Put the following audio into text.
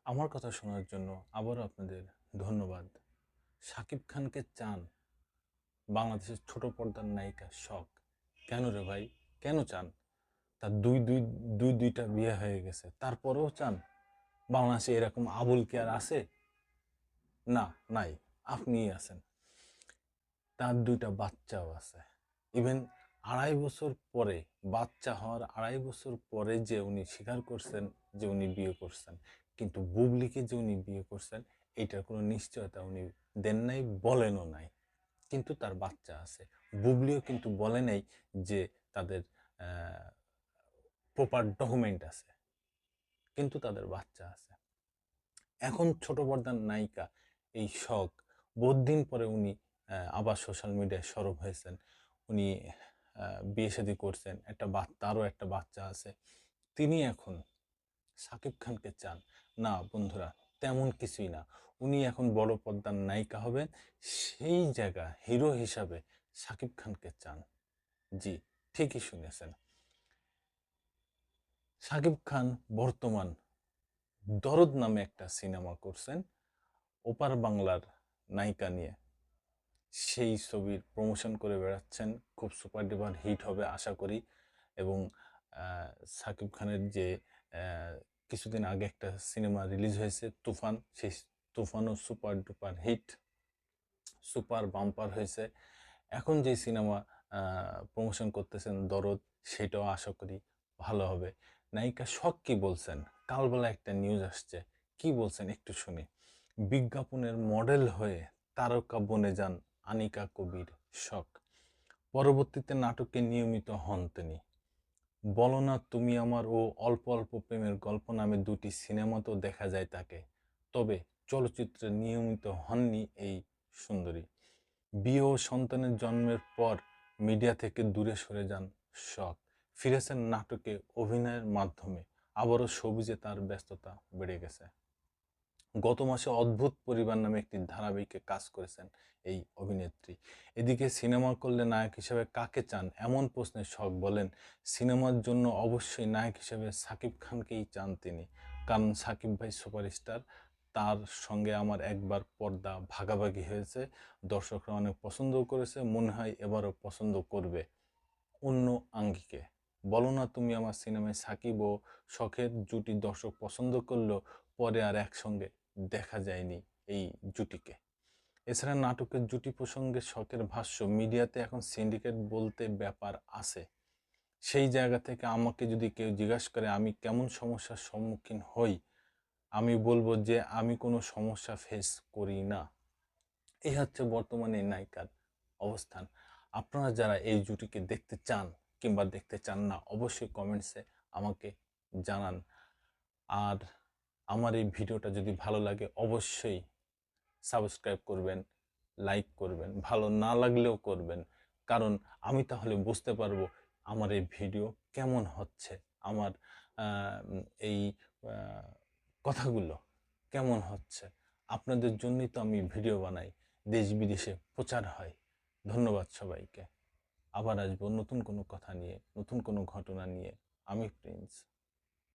আমার কথা শোনার জন্য আবারও আপনাদের ধন্যবাদ। শাকিব খানকে চান বাংলাদেশের ছোট পর্দার নায়িকা শখ। কেন রে ভাই? কেন চান? তার দুইটা বিয়ে হয়ে গেছে, তারপরেও চান? বাংলাদেশে এরকম আবুল কি আর আছে? না, নাই। আপনিই আছেন। তার দুইটা বাচ্চাও আছে। ইভেন 2.5 বছর পরে, বাচ্চা হওয়ার 2.5 বছর পরে যে উনি স্বীকার করছেন যে উনি বিয়ে করছেন, কিন্তু বুবলিকে যে উনি বিয়ে করছেন এটার কোনো নিশ্চয়তা উনি দেন নাই, বলেনও নাই। কিন্তু তার বাচ্চা আছে। বুবলিও কিন্তু বলে নাই যে তাদের প্রপার ডকুমেন্ট আছে, কিন্তু তাদের বাচ্চা আছে। এখন ছোট পর্দার নায়িকা এই শখ, বহুদিন পরে উনি আবার সোশ্যাল মিডিয়ায় সরব হয়েছেন। উনি বিয়ে শাদী করছেন, তারও একটা বাচ্চা আছে। তিনি এখন শাকিব খানকে চান? না বন্ধুরা, তেমন কিছুই না। উনি এখন বড় পর্দার নায়িকা হবেন, সেই জায়গা হিরো হিসাবে শাকিব খানকে চান। জি, ঠিকই শুনেছেন। শাকিব খান বর্তমান দরদ নামে একটা সিনেমা করছেন ওপার বাংলার নায়িকা নিয়ে। সেই ছবির প্রমোশন করে বেড়াচ্ছেন, খুব সুপার ডুপার হিট হবে আশা করি। এবং শাকিব খানের যে কিছুদিন আগে একটা সিনেমা রিলিজ হয়েছে তুফান, সেই তুফানও super duper hit, super bumper হয়েছে। এখন যে সিনেমা প্রমোশন করতেছেন দরদ, সেটাও আশা করি ভালো হবে। নায়িকা শখ কি বলছেন? কালবেলা একটা নিউজ আসছে, কি বলছেন একটু শুনি। বিজ্ঞাপনের মডেল হয়ে তারকা বনে যান আনিকা কবির শখ। পরবর্তীতে নাটকে নিয়মিত হন তিনি। বলো না তুমি আমার ও অল্প অল্প প্রেমের গল্প নামে দুটি সিনেমাতেও দেখা যায় তাকে। তবে চলচ্চিত্রে নিয়মিত হননি এই সুন্দরী। বিয়ে ও সন্তানের জন্মের পর মিডিয়া থেকে দূরে সরে যান শখ। ফিরেছেন নাটকে অভিনয়ের মাধ্যমে। আবারও সবুজে তার ব্যস্ততা বেড়ে গেছে। গত মাসে অদ্ভুত পরিবার নামে একটি ধারাবাহিকে কাজ করেছেন এই অভিনেত্রী। এদিকে সিনেমা করলে নায়ক হিসেবে কাকে চান এমন প্রশ্নে শখ বলেন, সিনেমার জন্য অবশ্যই নায়ক হিসেবে সাকিব খানকেই চান তিনি। কারণ সাকিব ভাই সুপারস্টার, তার সঙ্গে আমার একবার পর্দা ভাগাভাগি হয়েছে, দর্শকরা অনেক পছন্দও করেছে, মনে হয় এবারও পছন্দ করবে অন্য আঙ্গিকে। বলো না তুমি আমার সিনেমায় সাকিব ও শখের জুটি দর্শক পছন্দ করলেও পরে আর একসঙ্গে দেখা যায়নি এই জুটিকে। এছাড়া নাটকের জুটি প্রসঙ্গে শখের ভাষ্য, মিডিয়াতে এখন সিন্ডিকেট বলতে ব্যাপার আছে। সেই জায়গা থেকে আমাকে যদি কেউ জিজ্ঞাসা করে আমি কেমন সমস্যার সম্মুখীন হই, আমি বলবো যে আমি কোনো সমস্যা ফেস করি না। এই হচ্ছে বর্তমানে নায়িকার অবস্থান। আপনারা যারা এই জুটিকে দেখতে চান কিংবা দেখতে চান না, অবশ্যই কমেন্টসে আমাকে জানান। আর আমার এই ভিডিওটা যদি ভালো লাগে অবশ্যই সাবস্ক্রাইব করবেন, লাইক করবেন, ভালো না লাগলেও করবেন। কারণ আমি তাহলে বুঝতে পারবো আমার এই ভিডিও কেমন হচ্ছে, আমার এই আহ, কথাগুলো কেমন হচ্ছে। আপনাদের জন্যই তো আমি ভিডিও বানাই, দেশ বিদেশে প্রচার হয়। ধন্যবাদ সবাইকে। আবার আসবো নতুন কোনো কথা নিয়ে, নতুন কোনো ঘটনা নিয়ে। আমি প্রিন্স।